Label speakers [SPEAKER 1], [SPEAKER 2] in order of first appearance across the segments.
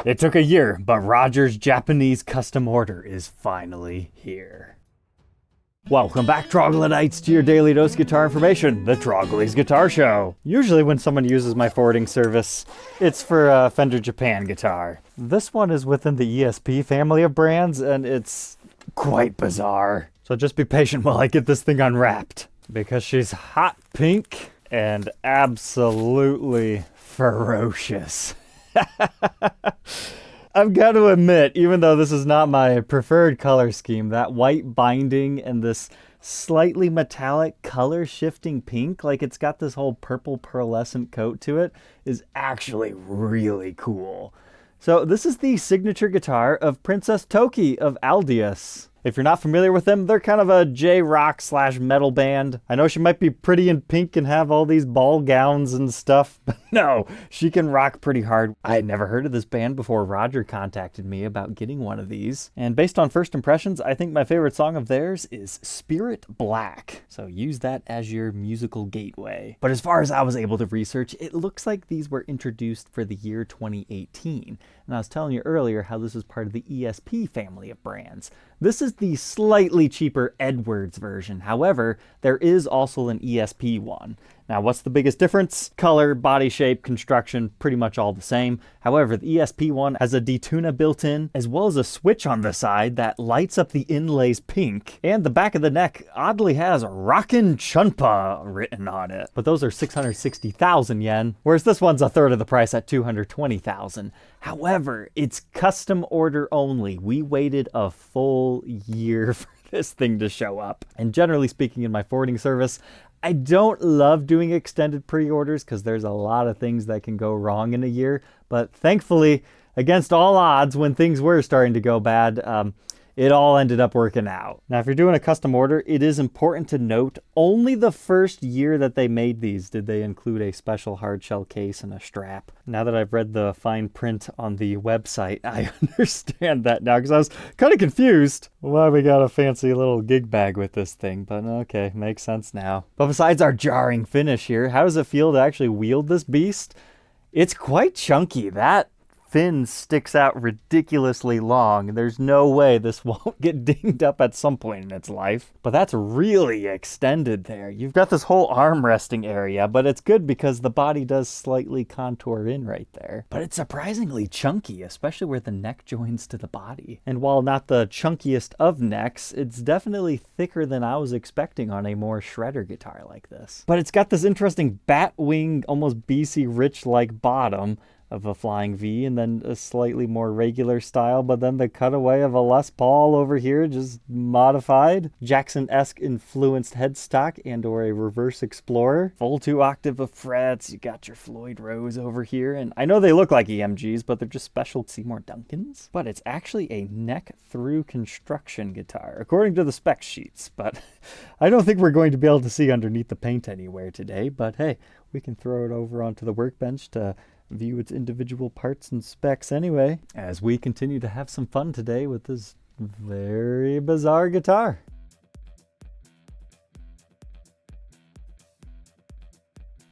[SPEAKER 1] It took a year, but Roger's Japanese custom order is finally here. Welcome back, Troglodytes, to your daily dose of guitar information, the Trogly's Guitar Show. Usually when someone uses my forwarding service, it's for a Fender Japan guitar. This one is within the ESP family of brands, and it's quite bizarre. So just be patient while I get this thing unwrapped, because she's hot pink and absolutely ferocious. I've got to admit, even though this is not my preferred color scheme, that white binding and this slightly metallic color shifting pink, like it's got this whole purple pearlescent coat to it, is actually really cool. So this is the signature guitar of Princess Toki of Aldious. If you're not familiar with them, they're kind of a J-Rock / metal band. I know she might be pretty in pink and have all these ball gowns and stuff, but no, she can rock pretty hard. I had never heard of this band before Roger contacted me about getting one of these. And based on first impressions, I think my favorite song of theirs is Spirit Black. So use that as your musical gateway. But as far as I was able to research, it looks like these were introduced for the year 2018. And I was telling you earlier how this is part of the ESP family of brands. This is the slightly cheaper Edwards version. However, there is also an ESP one. Now, what's the biggest difference? Color, body shape, construction, pretty much all the same. However, the ESP one has a detuna built in, as well as a switch on the side that lights up the inlays pink. And the back of the neck oddly has Rockin' Chunpa written on it. But those are 660,000 yen, whereas this one's a third of the price at 220,000. However, it's custom order only. We waited a full year for this thing to show up. And generally speaking, in my forwarding service, I don't love doing extended pre-orders because there's a lot of things that can go wrong in a year. But thankfully, against all odds, when things were starting to go bad, it all ended up working out. Now, if you're doing a custom order, it is important to note only the first year that they made these did they include a special hardshell case and a strap. Now that I've read the fine print on the website, I understand that now because I was kind of confused why we got a fancy little gig bag with this thing, but okay, makes sense now. But besides our jarring finish here, how does it feel to actually wield this beast? It's quite chunky. That fin sticks out ridiculously long. There's no way this won't get dinged up at some point in its life. But that's really extended there. You've got this whole arm resting area, but it's good because the body does slightly contour in right there. But it's surprisingly chunky, especially where the neck joins to the body. And while not the chunkiest of necks, it's definitely thicker than I was expecting on a more shredder guitar like this. But it's got this interesting bat wing, almost BC Rich-like bottom of a flying V, and then a slightly more regular style, but then the cutaway of a Les Paul over here, just modified. Jackson-esque influenced headstock and or a reverse Explorer. Full 2-octave of frets. You got your Floyd Rose over here, and I know they look like EMGs, but they're just special Seymour Duncans. But it's actually a neck-through construction guitar, according to the spec sheets, but I don't think we're going to be able to see underneath the paint anywhere today, but hey, we can throw it over onto the workbench to view its individual parts and specs anyway, as we continue to have some fun today with this very bizarre guitar.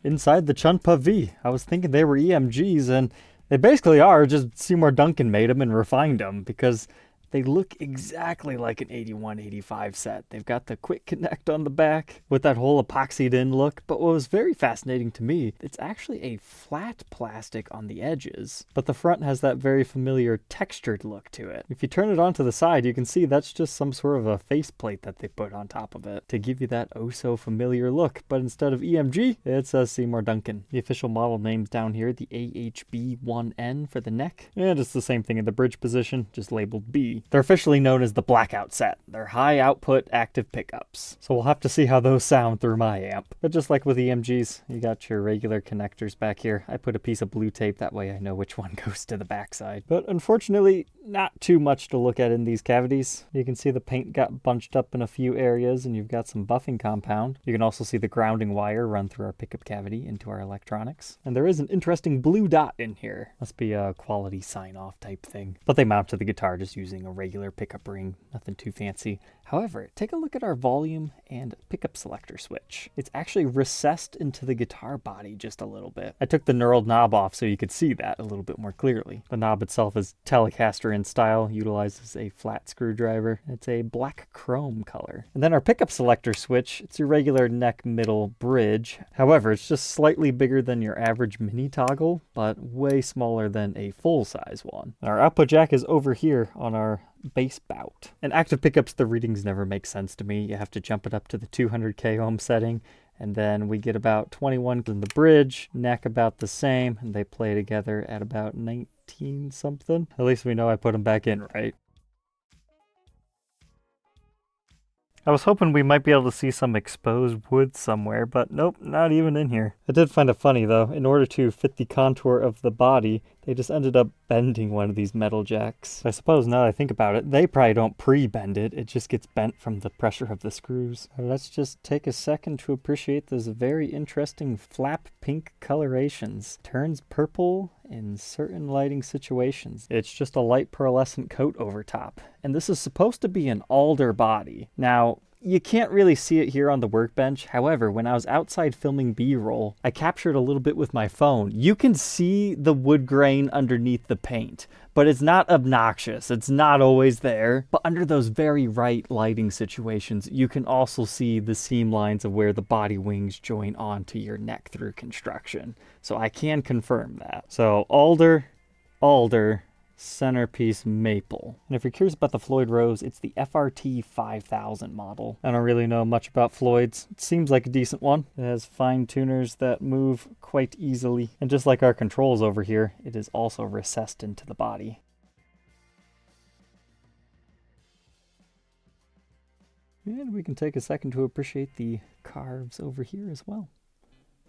[SPEAKER 1] Inside the Chunpa V, I was thinking they were EMGs, and they basically are, just Seymour Duncan made them and refined them, because they look exactly like an 81-85 set. They've got the quick connect on the back with that whole epoxied in look. But what was very fascinating to me, it's actually a flat plastic on the edges, but the front has that very familiar textured look to it. If you turn it onto the side, you can see that's just some sort of a faceplate that they put on top of it to give you that oh so familiar look. But instead of EMG, it says Seymour Duncan. The official model name's down here, the AHB1N for the neck. And it's the same thing in the bridge position, just labeled B. They're officially known as the Blackout set. They're high output active pickups. So we'll have to see how those sound through my amp. But just like with EMGs, you got your regular connectors back here. I put a piece of blue tape, that way I know which one goes to the backside. But unfortunately, not too much to look at in these cavities. You can see the paint got bunched up in a few areas, and you've got some buffing compound. You can also see the grounding wire run through our pickup cavity into our electronics. And there is an interesting blue dot in here. Must be a quality sign-off type thing. But they mount to the guitar just using a regular pickup ring, nothing too fancy. However, take a look at our volume and pickup selector switch. It's actually recessed into the guitar body just a little bit. I took the knurled knob off so you could see that a little bit more clearly. The knob itself is Telecaster in style, utilizes a flat screwdriver. It's a black chrome color. And then our pickup selector switch, it's your regular neck middle bridge. However, it's just slightly bigger than your average mini toggle, but way smaller than a full-size one. Our output jack is over here on our bass bout. In active pickups, the readings never make sense to me. You have to jump it up to the 200k ohm setting, and then we get about 21 in the bridge, neck about the same, and they play together at about 19 something. At least we know I put them back in right. I was hoping we might be able to see some exposed wood somewhere, but nope, not even in here. I did find it funny though. In order to fit the contour of the body, they just ended up bending one of these metal jacks. I suppose now that I think about it, they probably don't pre-bend it. It just gets bent from the pressure of the screws. Let's just take a second to appreciate this very interesting flap pink colorations. Turns purple in certain lighting situations. It's just a light pearlescent coat over top. And this is supposed to be an alder body. Now, you can't really see it here on the workbench. However, when I was outside filming B-roll, I captured a little bit with my phone. You can see the wood grain underneath the paint, but it's not obnoxious. It's not always there. But under those very right lighting situations, you can also see the seam lines of where the body wings join onto your neck through construction. So I can confirm that. So alder, centerpiece maple. And if you're curious about the Floyd Rose, it's the FRT 5000 model. I don't really know much about Floyd's. It seems like a decent one. It has fine tuners that move quite easily. And just like our controls over here, it is also recessed into the body. And we can take a second to appreciate the carves over here as well,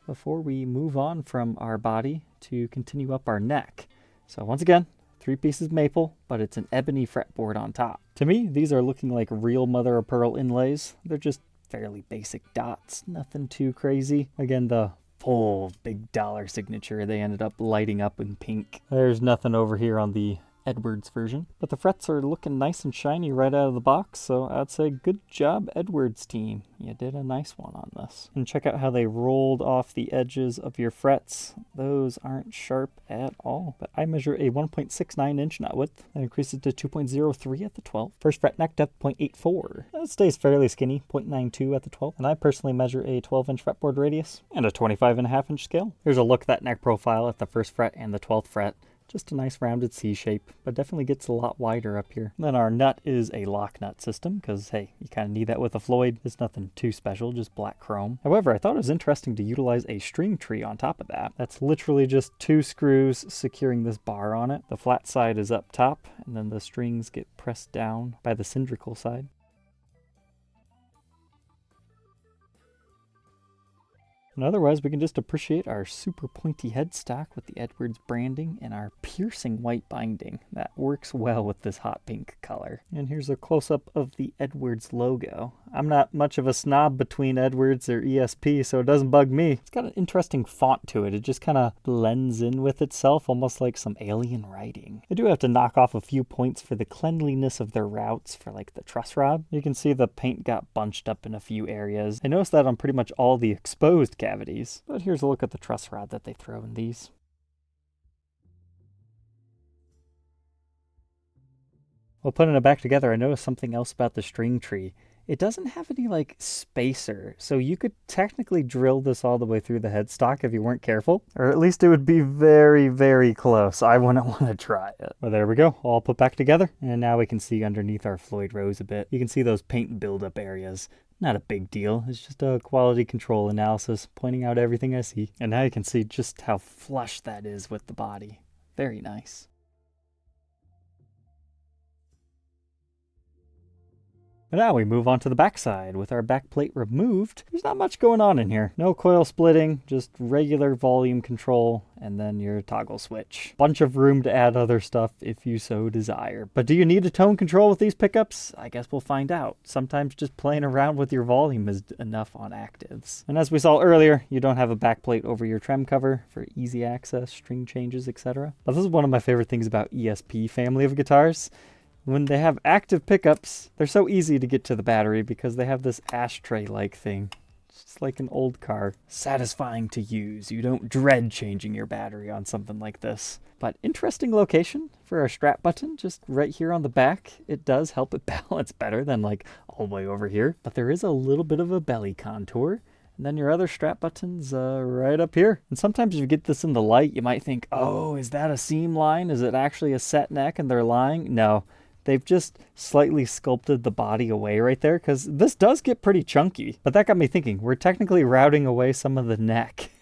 [SPEAKER 1] before we move on from our body to continue up our neck. So once again, 3 pieces maple, but it's an ebony fretboard on top. To me, these are looking like real mother of pearl inlays. They're just fairly basic dots, nothing too crazy. Again, the full big dollar signature, they ended up lighting up in pink. There's nothing over here on the Edwards version, but the frets are looking nice and shiny right out of the box, so I'd say good job, Edwards team. You did a nice one on this. And check out how they rolled off the edges of your frets. Those aren't sharp at all. But I measure a 1.69 inch nut width and increase it to 2.03 at the 12. First fret neck depth 0.84. It stays fairly skinny, 0.92 at the 12. And I personally measure a 12 inch fretboard radius and a 25.5 inch scale. Here's a look at that neck profile at the first fret and the 12th fret. Just a nice rounded C shape, but definitely gets a lot wider up here. Then our nut is a lock nut system, because hey, you kind of need that with a Floyd. It's nothing too special, just black chrome. However, I thought it was interesting to utilize a string tree on top of that. That's literally just 2 screws securing this bar on it. The flat side is up top, and then the strings get pressed down by the cylindrical side. And otherwise, we can just appreciate our super pointy headstock with the Edwards branding and our piercing white binding. That works well with this hot pink color. And here's a close-up of the Edwards logo. I'm not much of a snob between Edwards or ESP, so it doesn't bug me. It's got an interesting font to it. It just kind of blends in with itself, almost like some alien writing. I do have to knock off a few points for the cleanliness of their routes for like the truss rod. You can see the paint got bunched up in a few areas. I noticed that on pretty much all the exposed cavities. But here's a look at the truss rod that they throw in these. While putting it back together, I noticed something else about the string tree. It doesn't have any like spacer, so you could technically drill this all the way through the headstock if you weren't careful, or at least it would be very, very close. I wouldn't want to try it. Well, there we go, all put back together, and now we can see underneath our Floyd Rose a bit. You can see those paint buildup areas. Not a big deal, it's just a quality control analysis pointing out everything I see. And now you can see just how flush that is with the body. Very nice. And now we move on to the backside. With our back plate removed, there's not much going on in here. No coil splitting, just regular volume control, and then your toggle switch. Bunch of room to add other stuff if you so desire. But do you need a tone control with these pickups? I guess we'll find out. Sometimes just playing around with your volume is enough on actives. And as we saw earlier, you don't have a back plate over your trem cover for easy access, string changes, etc. But this is one of my favorite things about ESP family of guitars. when they have active pickups, they're so easy to get to the battery because they have this ashtray-like thing. It's just like an old car. Satisfying to use. You don't dread changing your battery on something like this. But interesting location for our strap button, just right here on the back. It does help it balance better than like all the way over here. But there is a little bit of a belly contour. And then your other strap button's right up here. And sometimes if you get this in the light, you might think, oh, is that a seam line? Is it actually a set neck and they're lying? No, they've just slightly sculpted the body away right there because this does get pretty chunky. But that got me thinking, we're technically routing away some of the neck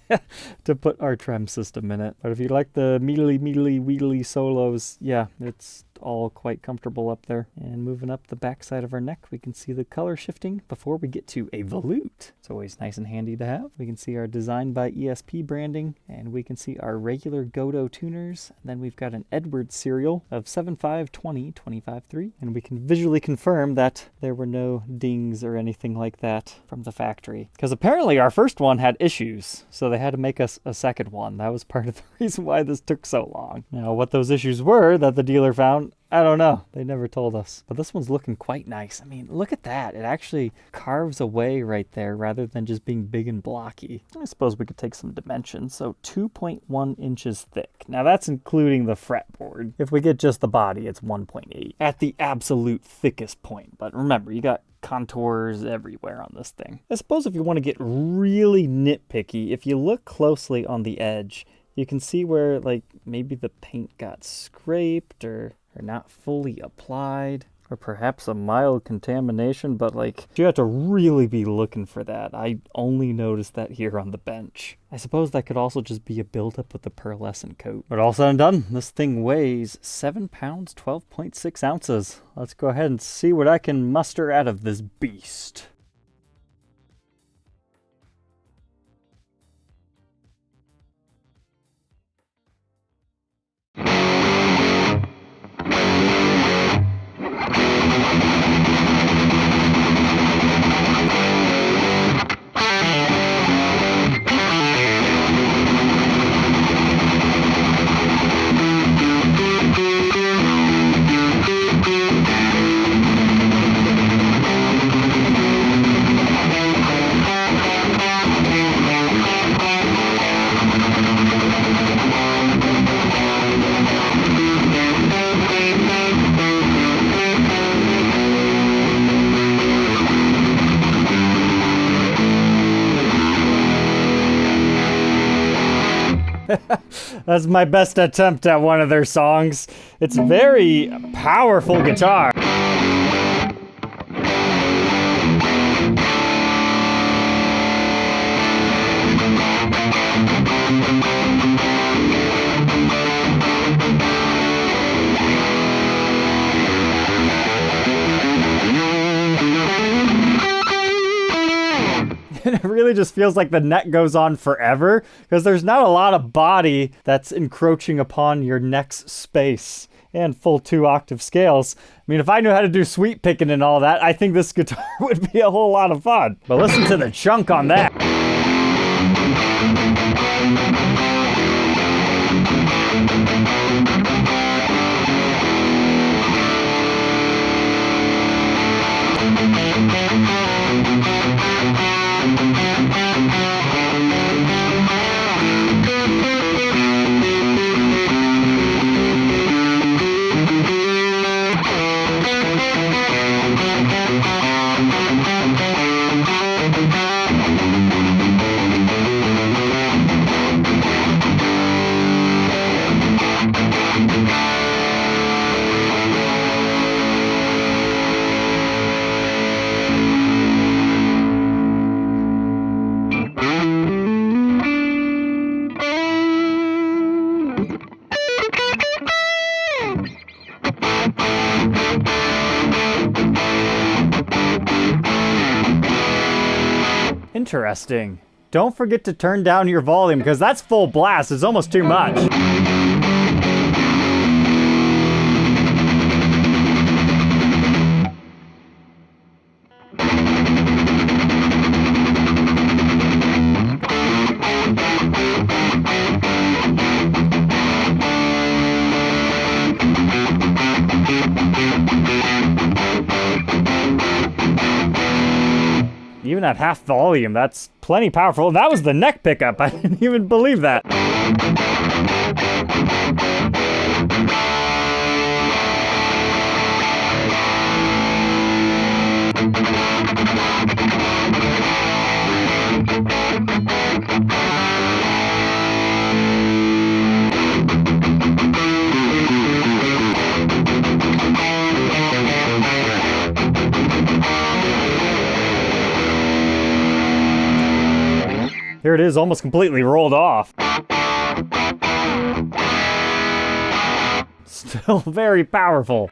[SPEAKER 1] to put our trem system in it. But if you like the mealy, wheedly solos, yeah, it's all quite comfortable up there. And moving up the back side of our neck, we can see the color shifting before we get to a volute. It's always nice and handy to have. We can see our Designed by ESP branding, and we can see our regular Godo tuners. And then we've got an Edwards serial of 7520 25.3, and we can visually confirm that there were no dings or anything like that from the factory. Because apparently our first one had issues, so they had to make us a second one. That was part of the reason why this took so long. Now, what those issues were that the dealer found, I don't know. They never told us. But this one's looking quite nice. I mean, look at that. It actually carves away right there rather than just being big and blocky. I suppose we could take some dimensions. So 2.1 inches thick. Now that's including the fretboard. If we get just the body, it's 1.8 at the absolute thickest point. But remember, you got contours everywhere on this thing. I suppose if you want to get really nitpicky, if you look closely on the edge, you can see where like maybe the paint got scraped or not fully applied, or perhaps a mild contamination, but like you have to really be looking for that. I only noticed that here on the bench. I suppose that could also just be a buildup with the pearlescent coat. But all said and done, this thing weighs 7 pounds, 12.6 ounces. Let's go ahead and see what I can muster out of this beast. That's my best attempt at one of their songs. It's very powerful guitar. It really just feels like the neck goes on forever because there's not a lot of body that's encroaching upon your neck's space. And full 2-octave scales. I mean, if I knew how to do sweep picking and all that, I think this guitar would be a whole lot of fun. But listen to the chunk on that. Interesting. Don't forget to turn down your volume because that's full blast. It's almost too much. even at half volume, that's plenty powerful. That was the neck pickup. I didn't even believe that. Here it is, almost completely rolled off. Still very powerful.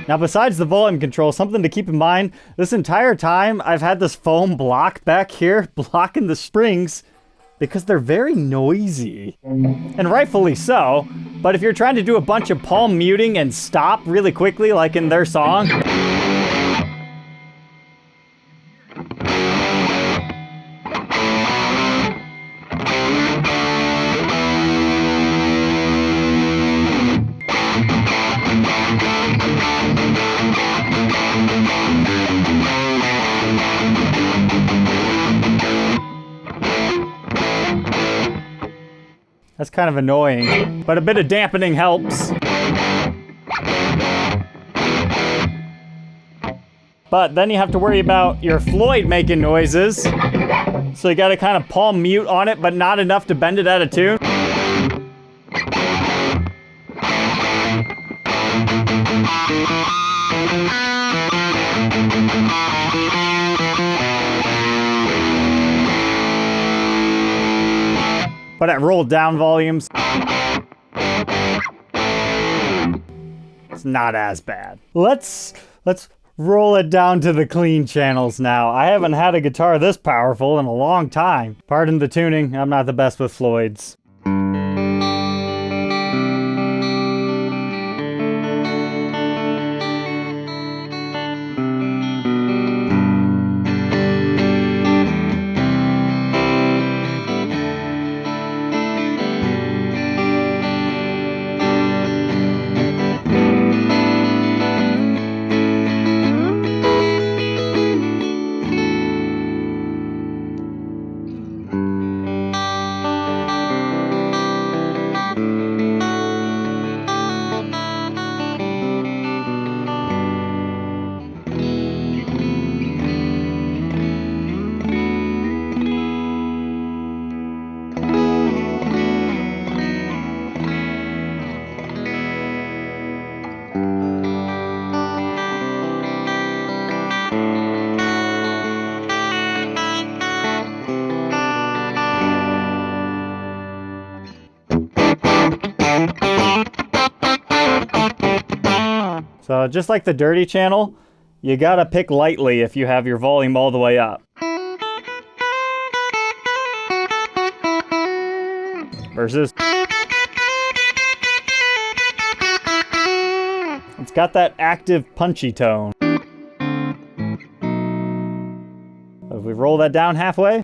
[SPEAKER 1] Now, besides the volume control, something to keep in mind, this entire time I've had this foam block back here blocking the springs because they're very noisy. And rightfully so, but if you're trying to do a bunch of palm muting and stop really quickly like in their song, that's kind of annoying, but a bit of dampening helps. But then you have to worry about your Floyd making noises. So you gotta kind of palm mute on it, but not enough to bend it out of tune. But at rolled down volumes, it's not as bad. Let's roll it down to the clean channels now. I haven't had a guitar this powerful in a long time. Pardon the tuning, I'm not the best with Floyds. So just like the dirty channel, you gotta pick lightly if you have your volume all the way up. Versus it's got that active punchy tone. If we roll that down halfway,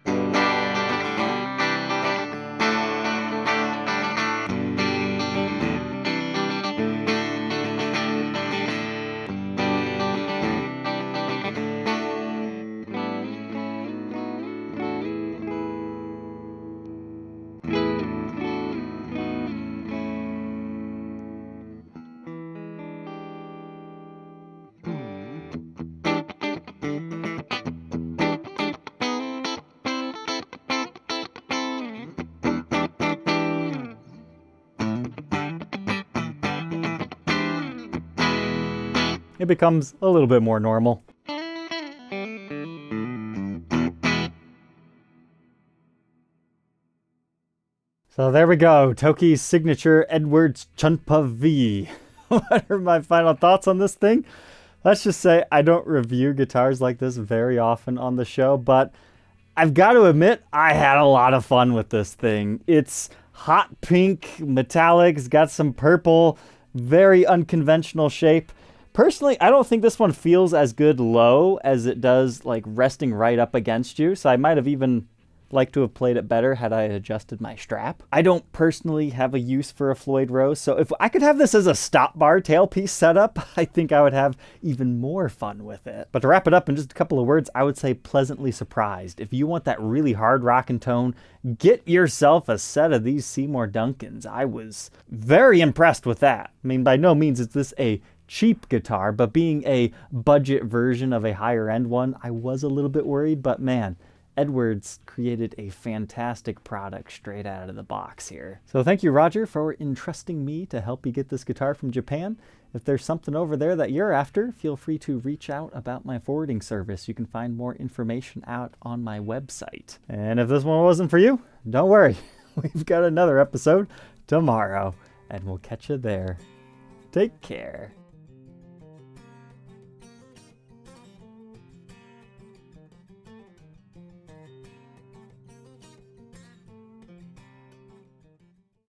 [SPEAKER 1] it becomes a little bit more normal. So there we go, Toki's signature Edwards Chunpa V. What are my final thoughts on this thing? Let's just say I don't review guitars like this very often on the show, but I've got to admit I had a lot of fun with this thing. It's hot pink, metallic, it's got some purple, very unconventional shape. Personally, I don't think this one feels as good low as it does like resting right up against you, so I might have even like to have played it better had I adjusted my strap. I don't personally have a use for a Floyd Rose, so if I could have this as a stop bar tailpiece setup, I think I would have even more fun with it. But to wrap it up in just a couple of words, I would say pleasantly surprised. If you want that really hard rockin' tone, get yourself a set of these Seymour Duncans. I was very impressed with that. I mean, by no means is this a cheap guitar, but being a budget version of a higher end one, I was a little bit worried, but man, Edwards created a fantastic product straight out of the box here. So thank you, Roger, for entrusting me to help you get this guitar from Japan. If there's something over there that you're after, feel free to reach out about my forwarding service. You can find more information out on my website. And if this one wasn't for you, don't worry. We've got another episode tomorrow, and we'll catch you there. Take care.